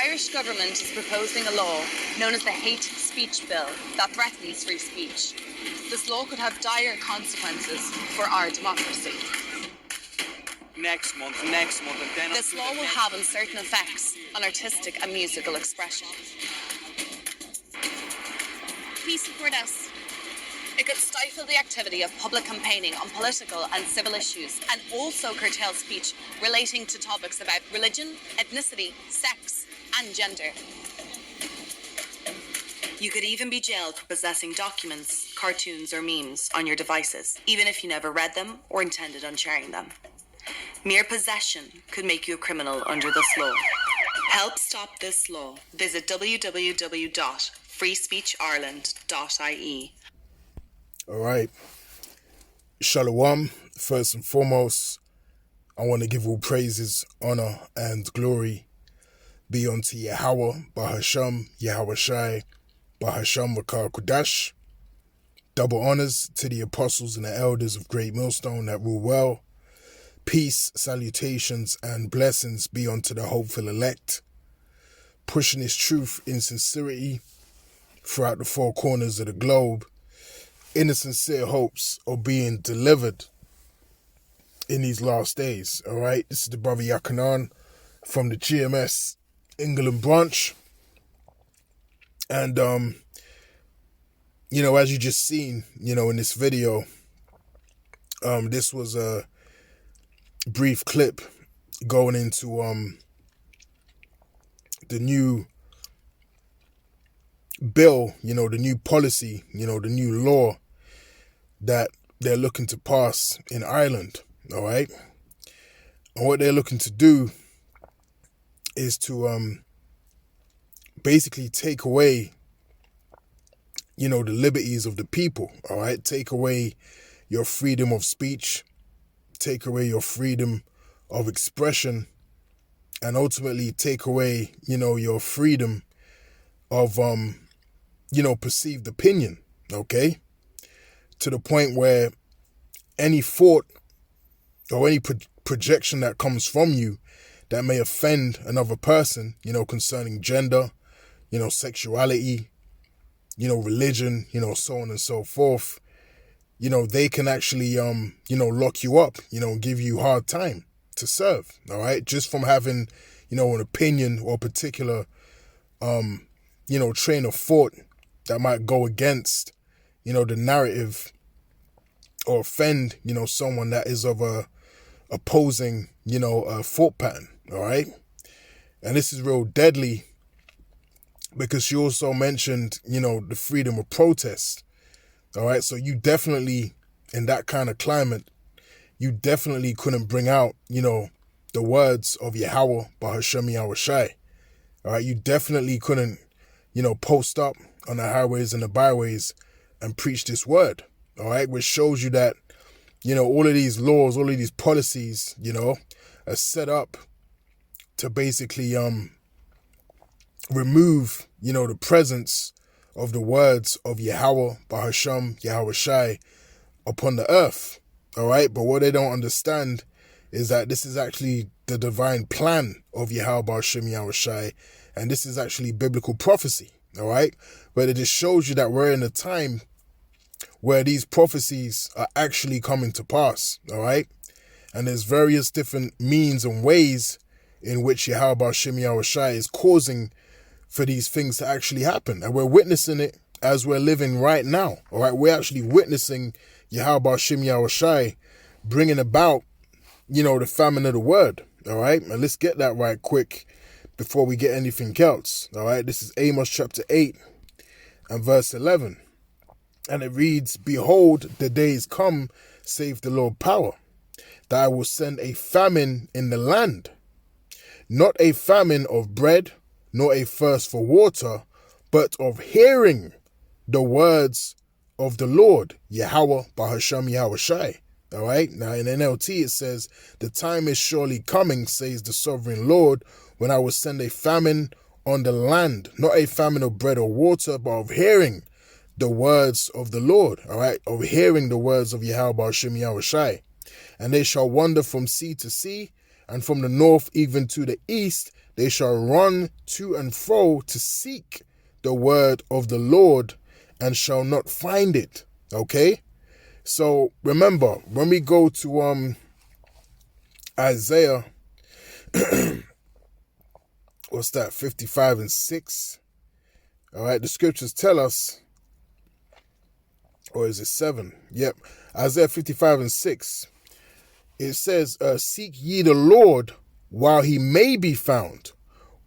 Irish government is proposing a law known as the Hate Speech Bill that threatens free speech. This law could have dire consequences for our democracy. Next month, and then... This law will have uncertain effects on artistic and musical expression. Please support us. It could stifle the activity of public campaigning on political and civil issues and also curtail speech relating to topics about religion, ethnicity, sex and gender. You could even be jailed for possessing documents, cartoons or memes on your devices, even if you never read them or intended on sharing them. Mere possession could make you a criminal under this law. Help stop this law. Visit www.freespeechireland.ie. All right. Shalom. First and foremost, I want to give all praises, honor, and glory be unto Yahweh, Bahasham, Yahweh Shai, Bahasham Rakar Kudash. Double honors to the apostles and the elders of Great Millstone that rule well. Peace, salutations, and blessings be unto the hopeful elect, pushing his truth in sincerity throughout the four corners of the globe, in the sincere hopes of being delivered in these last days. All right, this is the brother Yakanan from the GMS England branch, and as you just seen, in this video, this was a brief clip going into the new bill, the new policy, the new law that they're looking to pass in Ireland. All right, and what they're looking to do is to basically take away the liberties of the people. All right, take away your freedom of speech, take away your freedom of expression, and ultimately take away, your freedom of, perceived opinion, okay? To the point where any thought or any projection that comes from you that may offend another person, concerning gender, sexuality, religion, so on and so forth, they can actually, lock you up, give you hard time to serve, all right? Just from having, an opinion or a particular, train of thought that might go against, the narrative or offend, someone that is of a opposing, thought pattern, all right? And this is real deadly because she also mentioned, the freedom of protest. All right, so you definitely, in that kind of climate, you definitely couldn't bring out, the words of Yahweh, Bahashem Yahweh Shai. All right, you definitely couldn't, post up on the highways and the byways and preach this word. All right, which shows you that, all of these laws, all of these policies, are set up to basically remove, the presence of the words of Yahweh, Bahasham, Yahweh Shai upon the earth. All right. But what they don't understand is that this is actually the divine plan of Yahweh, Bahasham, Yahweh Shai. And this is actually biblical prophecy. All right. But it just shows you that we're in a time where these prophecies are actually coming to pass. All right. And there's various different means and ways in which Yahweh, Bahasham, Yahweh Shai is causing for these things to actually happen. And we're witnessing it as we're living right now. All right. We're actually witnessing Yahweh Bahasham Yahweh Shai bringing about, the famine of the word. All right. And let's get that right quick before we get anything else. All right. This is Amos chapter 8 and verse 11. And it reads, "Behold, the days come, saith the Lord power, that I will send a famine in the land, not a famine of bread, nor a thirst for water, but of hearing the words of the Lord, Yahweh, Bahasham, Yahweh Shai." All right. Now in NLT, it says, "The time is surely coming, says the sovereign Lord, when I will send a famine on the land, not a famine of bread or water, but of hearing the words of the Lord." All right. Of hearing the words of Yahweh, Bahasham, Yahweh Shai. "And they shall wander from sea to sea, and from the north even to the east, they shall run to and fro to seek the word of the Lord and shall not find it. Okay? So remember, when we go to Isaiah, what's that, 55 and 6? All right, the scriptures tell us, or is it 7? Yep, Isaiah 55 and 6. It says, seek ye the Lord while he may be found.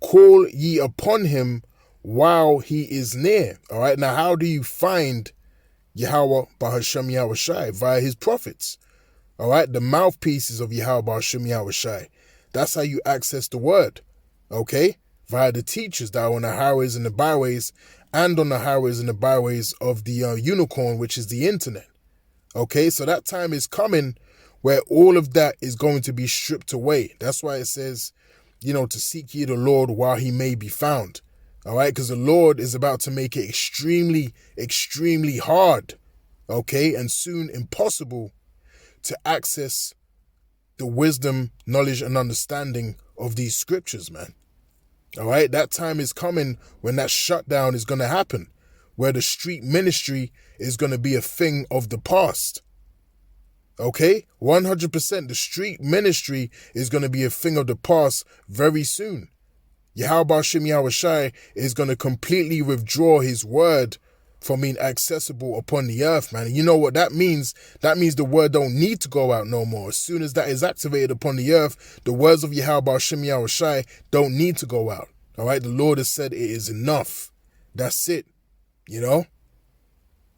Call ye upon him while he is near. All right, now how do you find Yahweh Bahashem Yahushai? Via his prophets. All right, the mouthpieces of Yahweh Bahashem Yahushai. That's how you access the word. Okay, via the teachers that are on the highways and the byways, and on the highways and the byways of the unicorn, which is the internet. Okay, so that time is coming where all of that is going to be stripped away. That's why it says, to seek ye the Lord while he may be found. All right, because the Lord is about to make it extremely, extremely hard, okay, and soon impossible to access the wisdom, knowledge, and understanding of these scriptures, man. All right, that time is coming when that shutdown is going to happen, where the street ministry is going to be a thing of the past. Okay, 100%. The street ministry is going to be a thing of the past very soon. Yahweh Shem Yahushai is going to completely withdraw his word from being accessible upon the earth, man. And you know what that means? That means the word don't need to go out no more. As soon as that is activated upon the earth, the words of Yahweh Shem Yahushai don't need to go out. All right, the Lord has said it is enough. That's it, And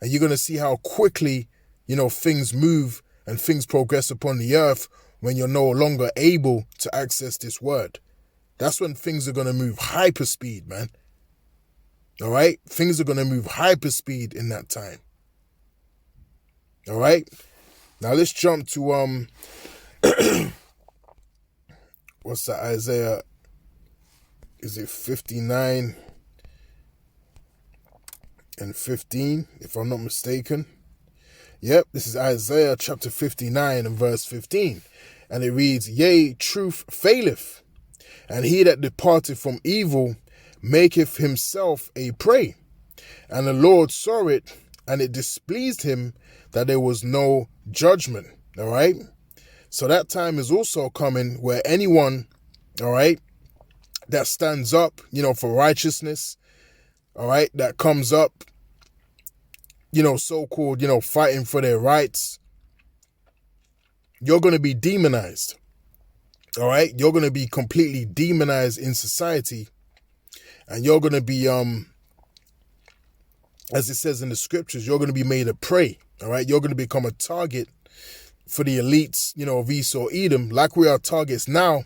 you're going to see how quickly, things move and things progress upon the earth when you're no longer able to access this word. That's when things are going to move hyperspeed, man. All right? Things are going to move hyperspeed in that time. All right? Now let's jump to, what's that, Isaiah? Is it 59 and 15, if I'm not mistaken? Yep, this is Isaiah chapter 59 and verse 15. And it reads, Yea, truth faileth, and he that departeth from evil maketh himself a prey. And the Lord saw it, and it displeased him that there was no judgment. All right? So that time is also coming where anyone, all right, that stands up, for righteousness, all right, that comes up, so-called, fighting for their rights, you're going to be demonized. All right? You're going to be completely demonized in society. And you're going to be, as it says in the scriptures, you're going to be made a prey. All right? You're going to become a target for the elites, of Esau, Edom, like we are targets now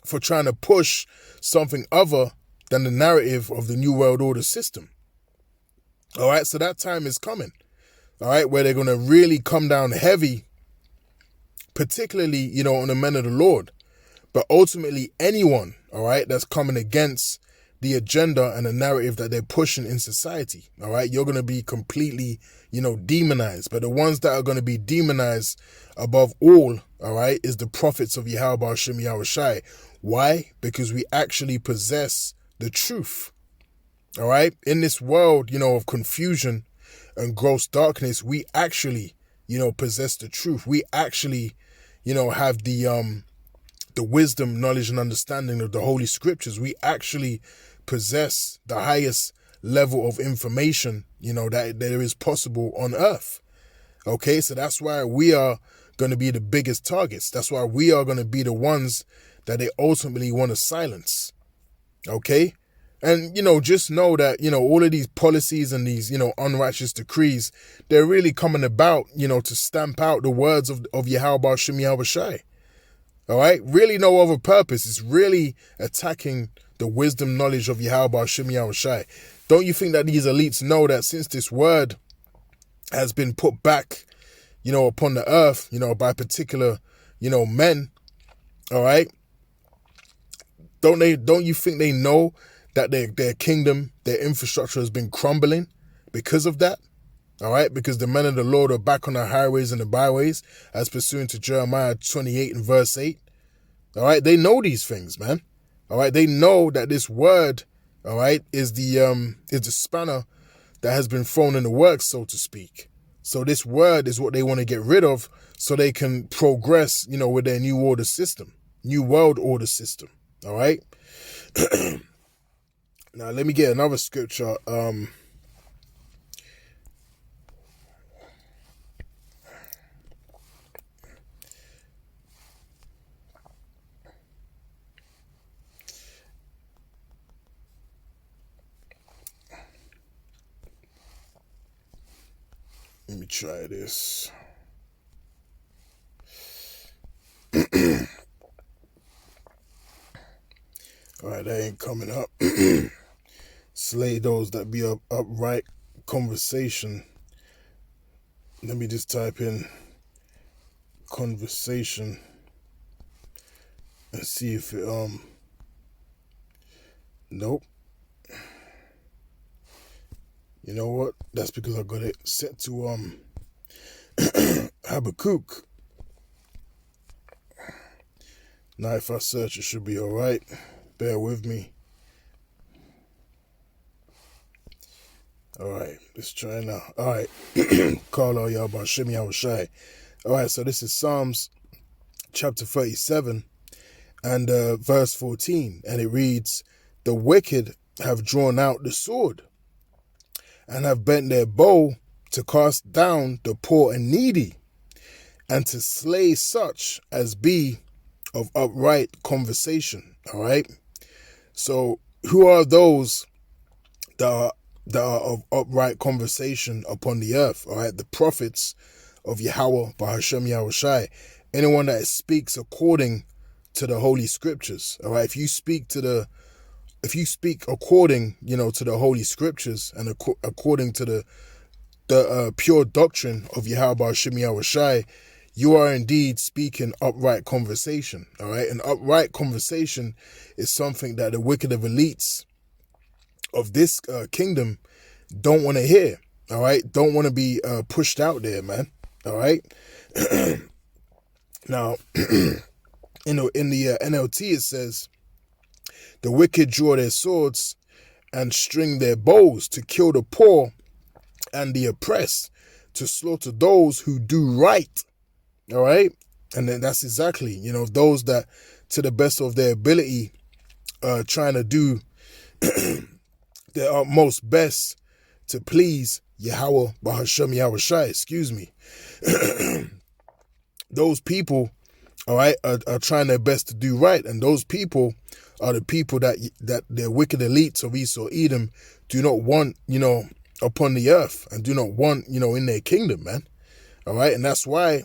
for trying to push something other than the narrative of the New World Order system. All right, so that time is coming, all right, where they're going to really come down heavy, particularly, on the men of the Lord, but ultimately anyone, all right, that's coming against the agenda and the narrative that they're pushing in society, all right, you're going to be completely, demonized. But the ones that are going to be demonized above all, all right, is the prophets of Yahweh Shem Yahushai. Why? Because we actually possess the truth. All right. In this world, of confusion and gross darkness, we actually, possess the truth. We actually, have the wisdom, knowledge, and understanding of the Holy Scriptures. We actually possess the highest level of information, that there is possible on earth. Okay. So that's why we are going to be the biggest targets. That's why we are going to be the ones that they ultimately want to silence. Okay. And, just know that, all of these policies and these, unrighteous decrees, they're really coming about, to stamp out the words of Yahweh Shem Yahushai. All right? Really no other purpose. It's really attacking the wisdom, knowledge of Yahweh Shem Yahushai. Don't you think that these elites know that since this word has been put back, upon the earth, by particular, men, all right? Don't you think they know that their kingdom, their infrastructure has been crumbling because of that? All right? Because the men of the Lord are back on the highways and the byways, as pursuant to Jeremiah 28 and verse 8. All right, they know these things, man. All right, they know that this word, all right, is the spanner that has been thrown in the works, so to speak. So this word is what they want to get rid of so they can progress, with their new order system, new world order system. All right. Now, let me get another scripture. Let me try this. All right, that ain't coming up. Slay those that be upright conversation. Let me just type in conversation and see if it nope. You know what? That's because I got it set to Habakkuk. Now if I search, it should be alright. Bear with me. Alright, let's try now. Alright. Call all y'all about Shimmy Awashai. Alright, so this is Psalms chapter 37 and verse 14. And it reads, "The wicked have drawn out the sword and have bent their bow to cast down the poor and needy, and to slay such as be of upright conversation." All right. So who are those that are of upright conversation upon the earth? All right. The prophets of Yahweh, Bahashem Yahushai, anyone that speaks according to the Holy Scriptures. All right. If you speak according, to the Holy Scriptures and according to the pure doctrine of Yahweh Bahashem Yahushai, you are indeed speaking upright conversation. All right. And upright conversation is something that the wicked of elites of this kingdom don't want to hear. All right. Don't want to be pushed out there, man. All right. Now, in the NLT, it says, "The wicked draw their swords and string their bows to kill the poor and the oppressed, to slaughter those who do right." All right. And then that's exactly, those that to the best of their ability, trying to do their utmost best to please Yahweh Bahashem Yahushai, excuse me. Those people, all right, are trying their best to do right. And those people are the people that the wicked elites of Esau Edom do not want, upon the earth, and do not want, in their kingdom, man. All right. And that's why,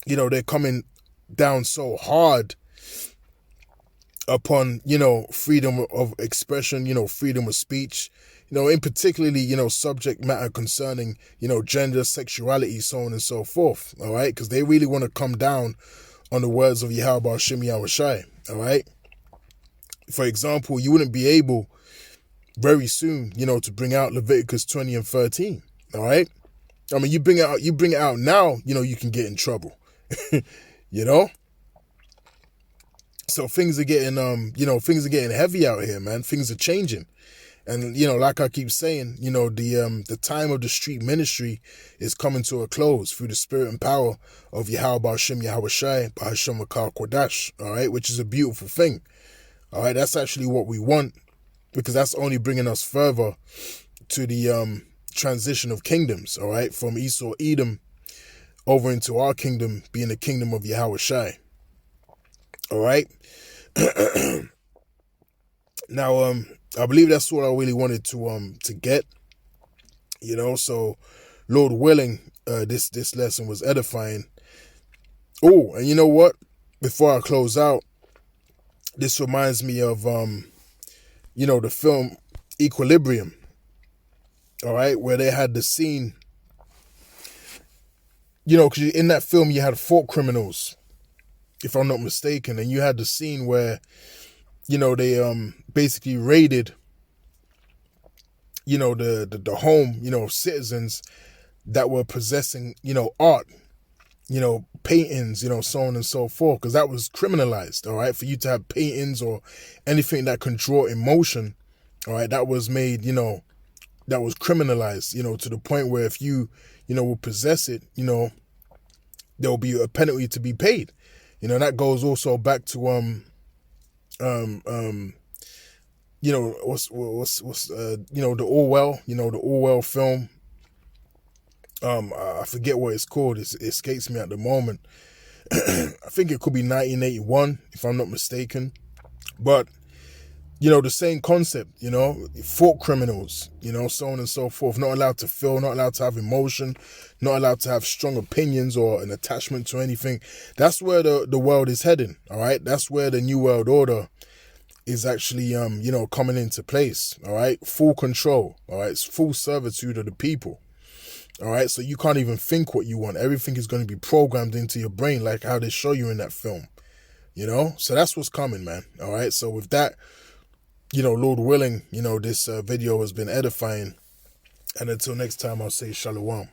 they're coming down so hard upon, freedom of expression, freedom of speech, in particularly, subject matter concerning, gender, sexuality, so on and so forth. All right. Because they really want to come down on the words of Yahweh Bahashem Yahushai. All right. For example, you wouldn't be able very soon, to bring out Leviticus 20 and 13. All right. I mean, you bring it out now, you can get in trouble. So things are getting heavy out here, man. Things are changing. And, like I keep saying, the time of the street ministry is coming to a close through the spirit and power of Yahweh Bahashem Yahushai, Bahashem Makar Kodash, all right, which is a beautiful thing. All right, that's actually what we want, because that's only bringing us further to the transition of kingdoms, all right, from Esau Edom over into our kingdom being the kingdom of Yahushai. All right. Now, I believe that's what I really wanted to get, so Lord willing, this lesson was edifying. Oh, and you know what? Before I close out, this reminds me of, the film Equilibrium, all right, where they had the scene, because in that film you had thought criminals, if I'm not mistaken, and you had the scene where, they basically raided, the home, of citizens that were possessing, art, paintings, so on and so forth, because that was criminalized, all right? For you to have paintings or anything that can draw emotion, all right, that was made, that was criminalized, to the point where if you, will possess it, there will be a penalty to be paid. That goes also back to, the Orwell, the Orwell film. I forget what it's called. It escapes me at the moment. I think it could be 1981, if I'm not mistaken. But, the same concept, thought criminals, so on and so forth, not allowed to feel, not allowed to have emotion, not allowed to have strong opinions or an attachment to anything. That's where the world is heading, all right? That's where the New World Order is actually, coming into place, all right? Full control, all right? It's full servitude of the people. All right, so you can't even think what you want. Everything is going to be programmed into your brain, like how they show you in that film, So that's what's coming, man. All right, so with that, Lord willing, this video has been edifying. And until next time, I'll say shalom.